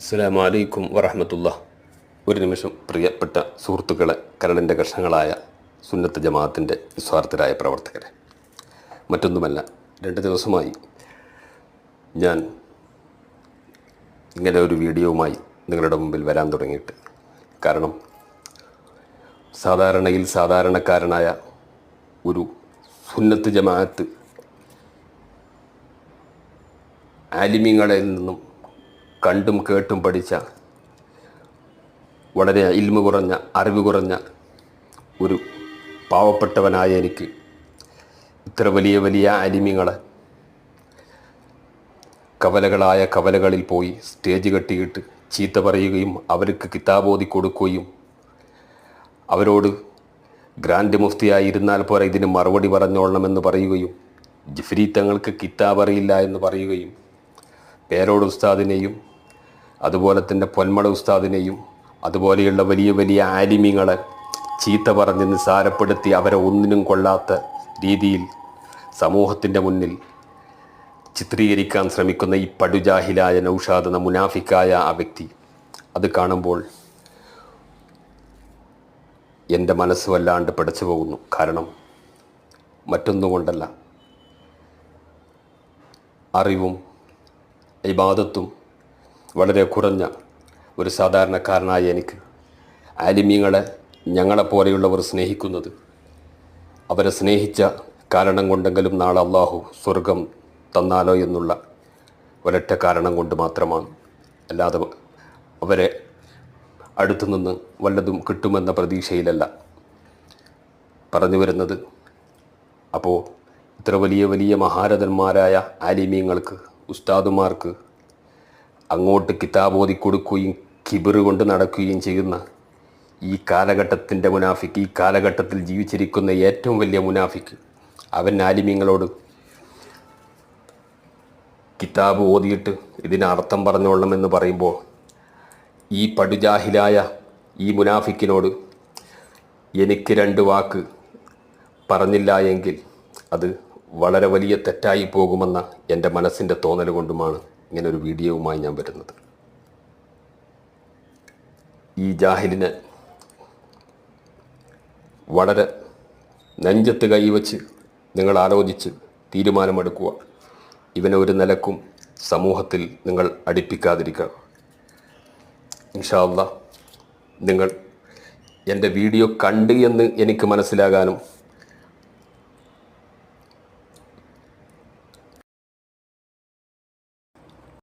അസ്സലാമു അലൈക്കും വറഹ്മത്തുള്ളാഹി. ഒരു നിമിഷം പ്രിയപ്പെട്ട സുഹൃത്തുക്കളെ, കരളിൻ്റെ കഷ്ണങ്ങളായ സുന്നത്ത് ജമാഅത്തിൻ്റെ നിസ്വാർത്ഥരായ പ്രവർത്തകരെ, മറ്റൊന്നുമല്ല, 2 ദിവസമായി ഞാൻ ഇങ്ങനെ ഒരു വീഡിയോവുമായി നിങ്ങളുടെ മുമ്പിൽ വരാൻ തുടങ്ങിയിട്ട്. കാരണം സാധാരണക്കാരനായ ഒരു സുന്നത്ത് ജമാഅത്ത് ആലിമീങ്ങളിൽ നിന്നും കണ്ടും കേട്ടും പഠിച്ച, വളരെ ഇൽമു കുറഞ്ഞ, അറിവ് കുറഞ്ഞ ഒരു പാവപ്പെട്ടവനായ എനിക്ക് ഇത്ര വലിയ ആലിമീങ്ങളെ കവലകളായ കവലകളിൽ പോയി സ്റ്റേജ് കെട്ടിയിട്ട് ചീത്ത പറയുകയും അവർക്ക് കിതാബ് ഓതി കൊടുക്കുകയും അവരോട് ഗ്രാൻഡ് മുഫ്തിയായി ഇരുന്നാൽ പോരാ, ഇതിന് മറുപടി പറഞ്ഞോളണമെന്ന് പറയുകയും ജിഫ്രി തങ്ങൾക്ക് കിതാബ് അറിയില്ല എന്ന് പറയുകയും പേരോട് ഉസ്താദിനെയും അതുപോലെ തന്നെ പൊന്മള ഉസ്താദിനെയും അതുപോലെയുള്ള വലിയ ആലിമീങ്ങളെ ചീത്ത പറഞ്ഞ് നിസ്സാരപ്പെടുത്തി അവരെ ഒന്നിനും കൊള്ളാത്ത രീതിയിൽ സമൂഹത്തിൻ്റെ മുന്നിൽ ചിത്രീകരിക്കാൻ ശ്രമിക്കുന്ന ഈ പടുജാഹിലായ നൗഷാദ് എന്ന മുനാഫിക്കായ ആ വ്യക്തി, അത് കാണുമ്പോൾ എൻ്റെ മനസ്സ് വല്ലാണ്ട് പിടച്ചു പോകുന്നു. കാരണം മറ്റൊന്നുകൊണ്ടല്ല, അറിവും ഇബാദത്തും വളരെ കുറഞ്ഞ ഒരു സാധാരണക്കാരനായ എനിക്ക് ആലിമീങ്ങളെ ഞങ്ങളെപ്പോലെയുള്ളവർ സ്നേഹിക്കുന്നത് അവരെ സ്നേഹിച്ച കാരണം കൊണ്ടെങ്കിലും നാളെ അള്ളാഹു സ്വർഗം തന്നാലോ എന്നുള്ള ഒരൊറ്റ കാരണം കൊണ്ട് മാത്രമാണ്. അല്ലാതെ അവരെ അടുത്തു നിന്ന് വല്ലതും കിട്ടുമെന്ന പ്രതീക്ഷയിലല്ല പറഞ്ഞു വരുന്നത്. അപ്പോൾ ഇത്ര വലിയ മഹാരഥന്മാരായ ആലിമീങ്ങൾക്ക്, ഉസ്താദുമാർക്ക് അങ്ങോട്ട് കിതാബ് ഓതി കൊടുക്കുകയും കിബിറ് കൊണ്ട് നടക്കുകയും ചെയ്യുന്ന ഈ കാലഘട്ടത്തിൻ്റെ മുനാഫിക്ക്, ഈ കാലഘട്ടത്തിൽ ജീവിച്ചിരിക്കുന്ന ഏറ്റവും വലിയ മുനാഫിക്ക്, അവൻ ആലിമീങ്ങളോട് കിതാബ് ഓതിയിട്ട് ഇതിന് അർത്ഥം പറഞ്ഞോളണമെന്ന് പറയുമ്പോൾ ഈ പടുജാഹിലായ ഈ മുനാഫിക്കിനോട് എനിക്ക് 2 വാക്ക് പറഞ്ഞില്ല എങ്കിൽ അത് വളരെ വലിയ തെറ്റായി പോകുമെന്ന എൻ്റെ മനസ്സിൻ്റെ തോന്നൽ കൊണ്ടുമാണ് ഇങ്ങനൊരു വീഡിയോവുമായി ഞാൻ വരുന്നത്. ഈ ജാഹിലിനെ വളരെ നെഞ്ചത്ത് കൈവച്ച് നിങ്ങൾ ആലോചിച്ച് തീരുമാനമെടുക്കുക. ഇവനെ ഒരു നിലക്കും സമൂഹത്തിൽ നിങ്ങൾ അടുപ്പിക്കാതിരിക്കുക. ഇൻഷാ അല്ലാഹ് നിങ്ങൾ എൻ്റെ വീഡിയോ കണ്ട് എന്ന് എനിക്ക് മനസ്സിലാകാനും